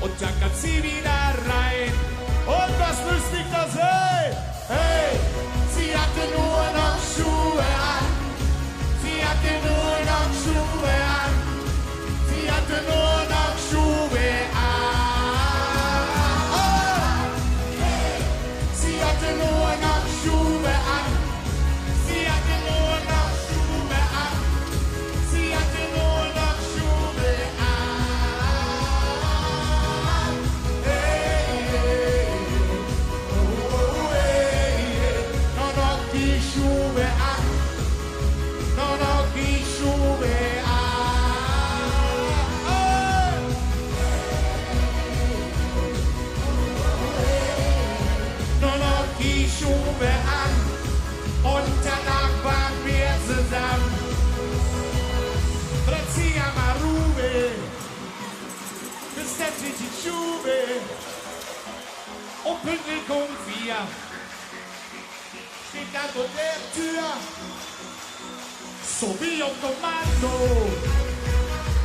und dann kam sie wieder rein. Und was lustig das, hey, hey, sie hatte nur noch Schuhe an. Sie hatte nur noch Schuhe an. Sie hatte nur noch Schuhe an. Oh, hey, sie hatte nur noch Schuhe an. Sie hatte nur noch Schuhe an. Sie hatte nur noch Schuhe an. Hey, hey, oh, oh, hey, hey. Nur noch die Schuhe an. Nur noch die Schuhe an. Nur noch die Schuhe an. Und danach waren wir zusammen. Razia Marube, bestätigt die Schuhe. Und pünktlich um 4 steht an der Tür. So wie auf Kommando,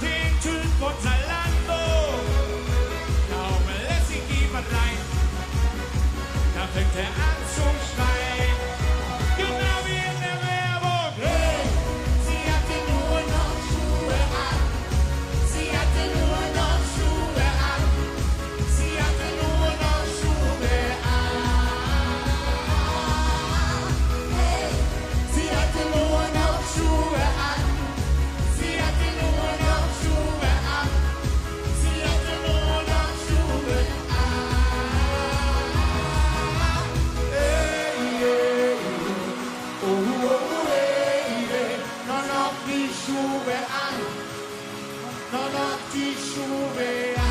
den Typ von Zalando. Kaum lässt sich jemand rein, da fängt er an zu schreien. Genau wie in der Werbung. Hey, sie hatte nur noch Schuhe an. Sie hatte nur noch Schuhe an. Sie hatte nur noch Schuhe an. Hey, sie hatte nur noch Schuhe an. Sie hatte nur noch Schuhe an. Sie hatte nur noch Schuhe an. Hey, hey, oh, oh, hey, hey. Nur noch die Schuhe an. Nur noch die Schuhe an.